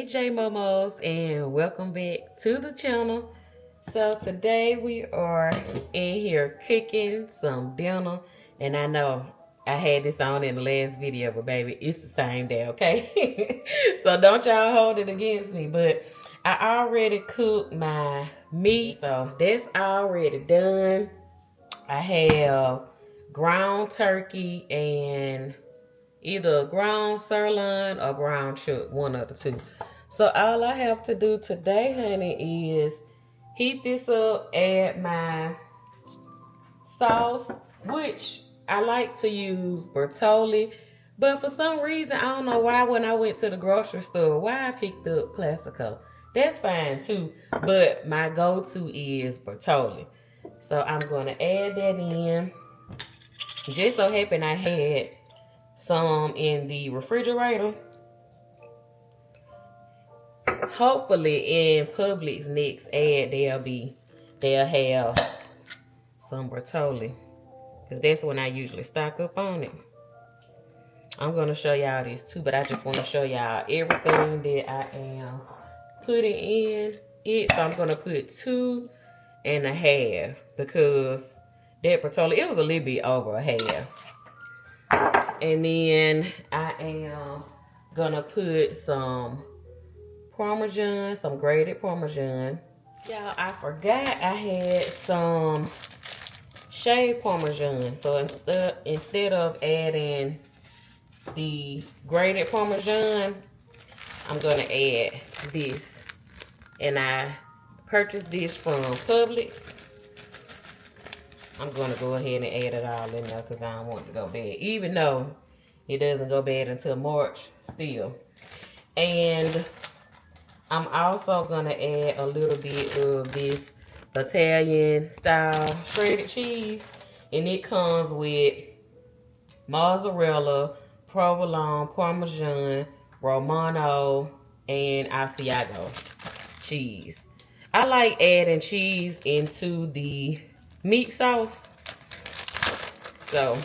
Hey J Momos, and welcome back to the channel. So today we are in here cooking some dinner, and I know I had this on in the last video, but baby, it's the same day, okay? So don't y'all hold it against me, but I already cooked my meat, so that's already done. I have ground turkey and either ground sirloin or ground chuck, one of the two. So all I have to do today, honey, is heat this up, add my sauce, which I like to use Bertolli, but for some reason, I don't know why when I went to the grocery store, why I picked up Plastico. That's fine too, but my go-to is Bertolli. So I'm gonna add that in. Just so happened I had some in the refrigerator. Hopefully in Publix next ad they'll have some Bertolli, because that's when I usually stock up on it. I'm gonna show y'all this too, but I just want to show y'all everything that I am putting in it. So I'm gonna put 2.5 because that Bertolli, it was a little bit over a half. And then I am gonna put some Parmesan, some grated Parmesan. Y'all, I forgot I had some shaved Parmesan. So instead of adding the grated Parmesan, I'm gonna add this. And I purchased this from Publix. I'm gonna go ahead and add it all in there because I don't want it to go bad. Even though it doesn't go bad until March still. And I'm also gonna add a little bit of this Italian style shredded cheese. And it comes with mozzarella, provolone, parmesan, romano, and Asiago cheese. I like adding cheese into the meat sauce. So,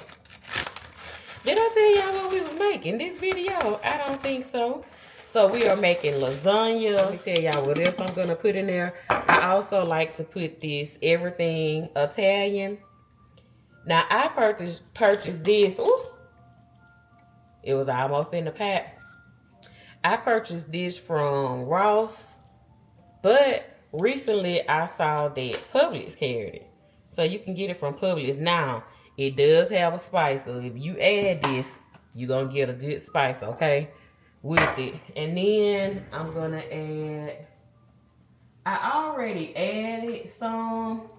did I tell y'all what we was making this video? I don't think so. So we are making lasagna. Let me tell y'all what else I'm gonna put in there. I also like to put this everything Italian. Now I purchased this. Ooh, it was almost in the pack. I purchased this from Ross, but recently I saw that Publix carried it. So you can get it from Publix. Now, it does have a spice. So if you add this, you're going to get a good spice, okay, with it. And then I'm going to add, I already added some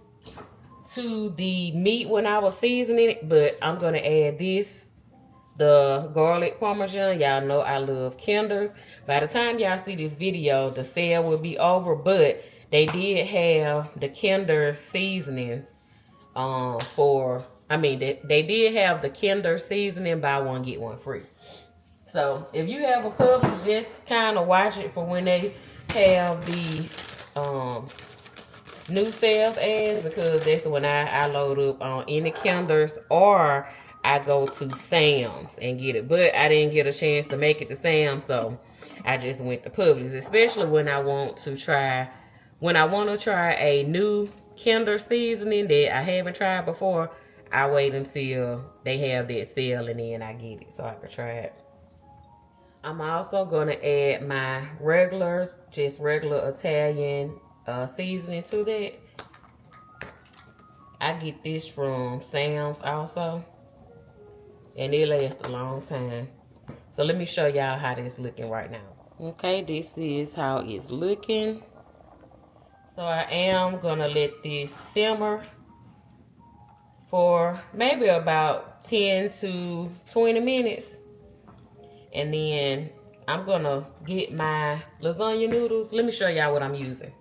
to the meat when I was seasoning it, but I'm going to add this, the garlic Parmesan. Y'all know I love Kinders. By the time y'all see this video, the sale will be over, but they did have the Kinder seasonings they did have the Kinder seasoning, buy one get one free. So if you have a Publix, just kind of watch it for when they have the new sales ads, because that's when I load up on any Kinders, or I go to Sam's and get it. But I didn't get a chance to make it to Sam's, so I just went to Publix, especially when I want to try a new Kinder seasoning that I haven't tried before. I wait until they have that sale and then I get it so I can try it. I'm also gonna add my regular Italian seasoning to that. I get this from Sam's also, and it lasts a long time. So let me show y'all how this looking right now. Okay, this is how it's looking. So I am gonna let this simmer for maybe about 10 to 20 minutes. And then I'm gonna get my lasagna noodles. Let me show y'all what I'm using.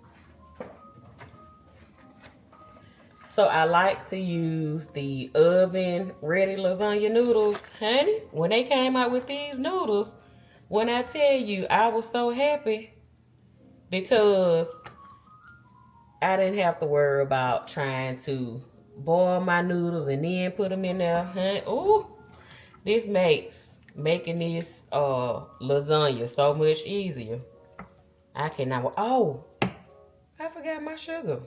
So I like to use the oven ready lasagna noodles. Honey, when they came out with these noodles, when I tell you, I was so happy because I didn't have to worry about trying to boil my noodles and then put them in there. Ooh, this makes making this lasagna so much easier. I cannot. Oh, I forgot my sugar.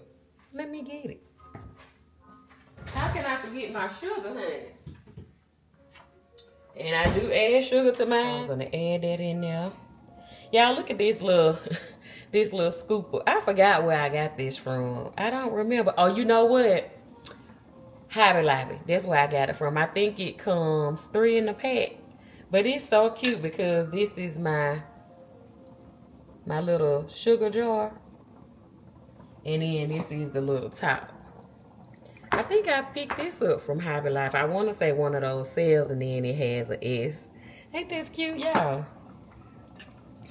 Let me get it. How can I forget my sugar, honey? And I do add sugar to mine. I'm gonna add that in there. Y'all look at this little, this little scooper. I forgot where I got this from. I don't remember. Oh, you know what? Hobby Lobby. That's where I got it from. I think it comes 3 in the pack. But it's so cute because this is my little sugar jar. And then this is the little top. I think I picked this up from Hobby Lobby. I want to say one of those sales, and then it has an S. Ain't this cute, y'all?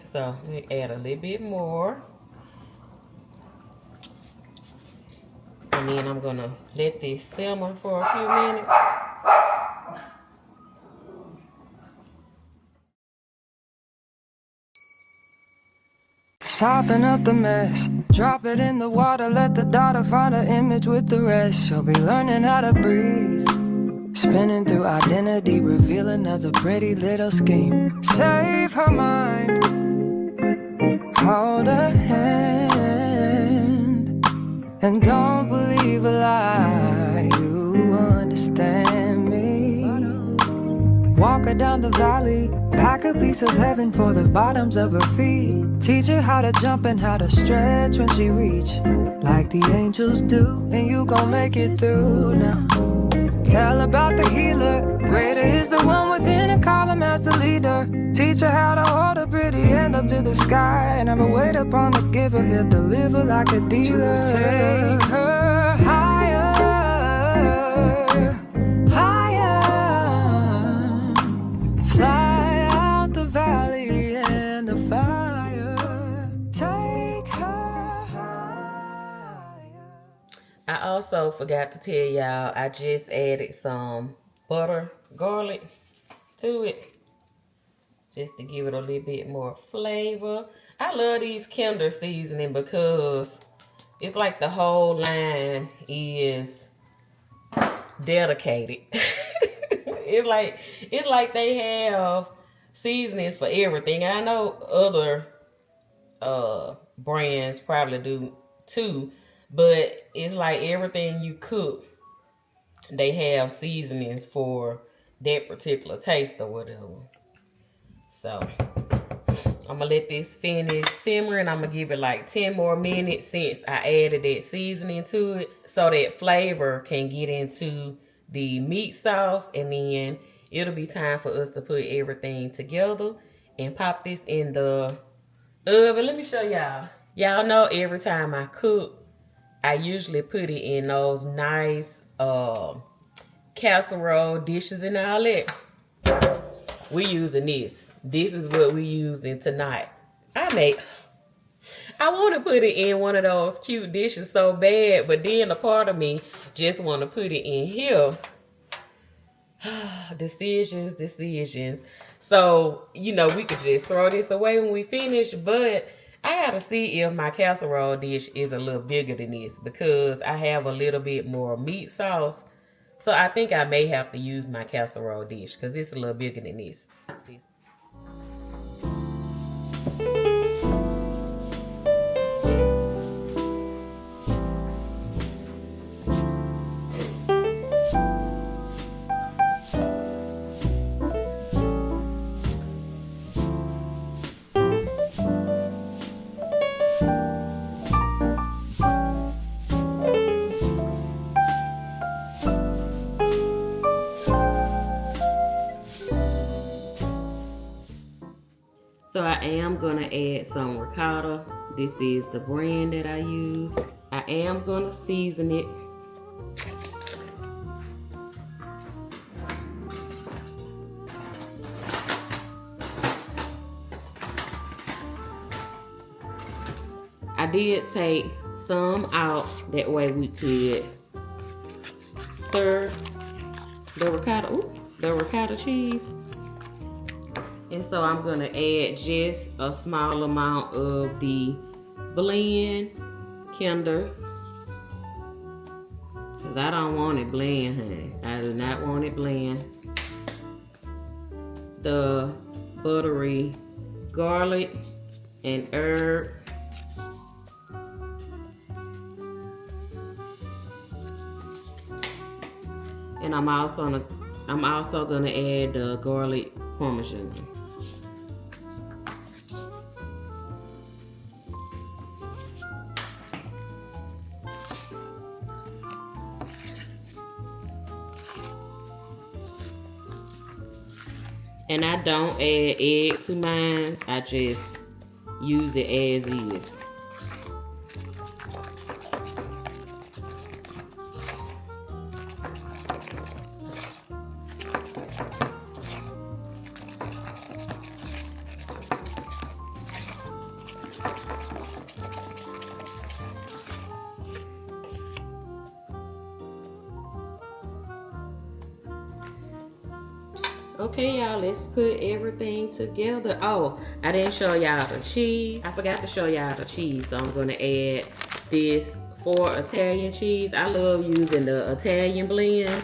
So we add a little bit more. And then I'm gonna let this simmer for a few minutes. Soften up the mess, drop it in the water, let the daughter find her image with the rest. She'll be learning how to breathe, spinning through identity, reveal another pretty little scheme. Save her mind, hold her hand, and don't believe a lie, you understand me. Walk her down the valley, pack a piece of heaven for the bottoms of her feet. Teach her how to jump and how to stretch when she reach, like the angels do, and you gon' make it through now. Tell about the healer, greater is the one within, and call him as the leader. Teach her how to hold a pretty hand up to the sky, and never wait upon the giver, he'll deliver like a dealer. To take her higher, higher, fly out the valley and the fire. Take her higher. I also forgot to tell y'all, I just added some butter garlic to it, just to give it a little bit more flavor. I love these Kinder seasoning because it's like the whole line is dedicated. It's like they have seasonings for everything. And I know other brands probably do too, but it's like everything you cook, they have seasonings for that particular taste or whatever. So I'm gonna let this finish simmering. I'm gonna give it like 10 more minutes since I added that seasoning to it, so that flavor can get into the meat sauce, and then it'll be time for us to put everything together and pop this in the oven. Let me show y'all. Y'all know every time I cook, I usually put it in those nice casserole dishes and all that. We using this. This is what we using tonight. I want to put it in one of those cute dishes so bad, but then a part of me just want to put it in here. Decisions. So, you know, we could just throw this away when we finish, but I gotta see if my casserole dish is a little bigger than this, because I have a little bit more meat sauce. So I think I may have to use my casserole dish because it's a little bigger than this. So I am gonna add some ricotta. This is the brand that I use. I am gonna season it. I did take some out, that way we could stir the ricotta cheese. And so I'm gonna add just a small amount of the blend Kinders, because I don't want it bland, honey. I do not want it bland. The buttery garlic and herb. And I'm also gonna add the garlic parmesan. And I don't add egg to mine. I just use it as is. Okay, y'all, let's put everything together. Oh, I didn't show y'all the cheese. I forgot to show y'all the cheese, so I'm gonna add this 4 Italian cheese. I love using the Italian blends.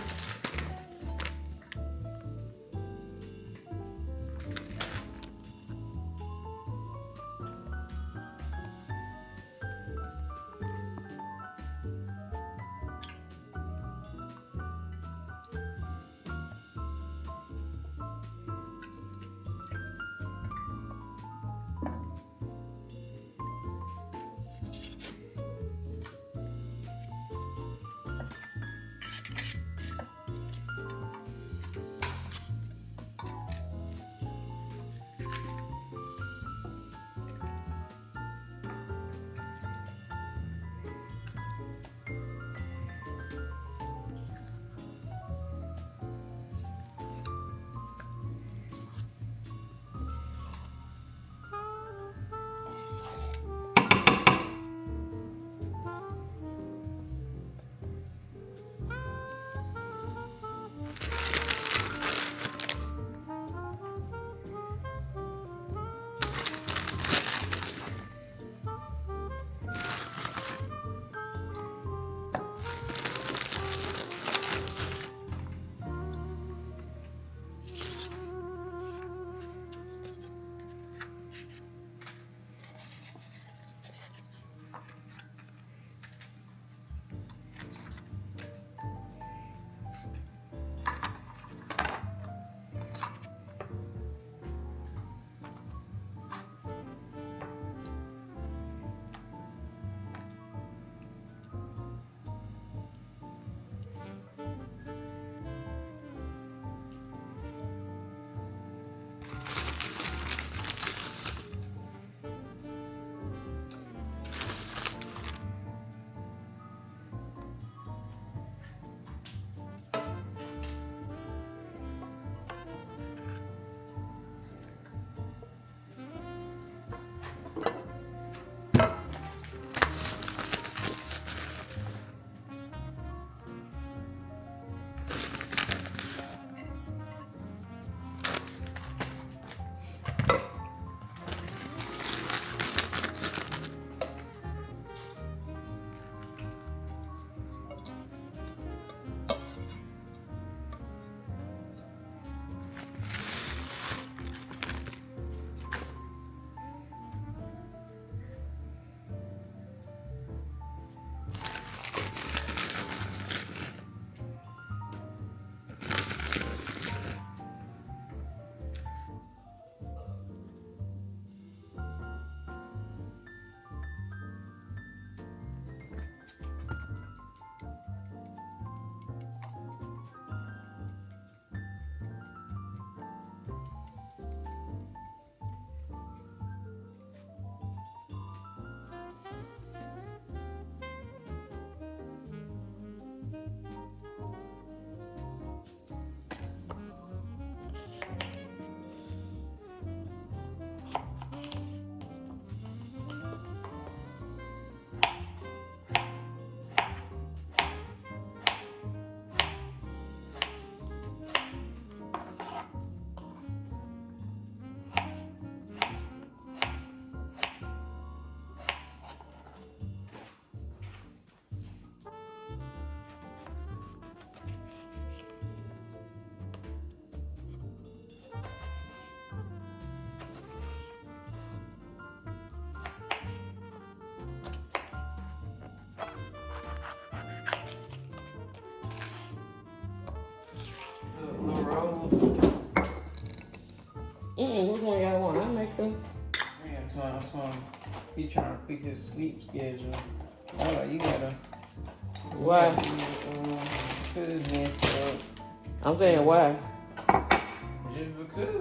Which one y'all want? I make them. Man, son, he trying to fix his sleep schedule. You gotta. Why? Put his messed up. I'm saying why? Just because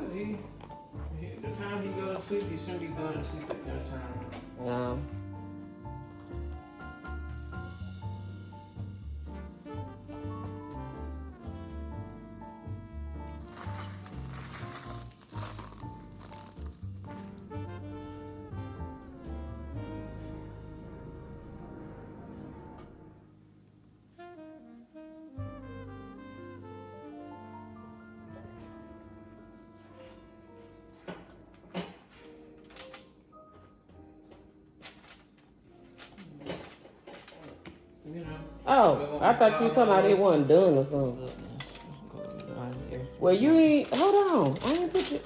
the time he go to sleep, he shouldn't be going to sleep at that time. No. Oh, I thought you were talking about it wasn't done or something. Well, you ain't. Hold on. I ain't put you.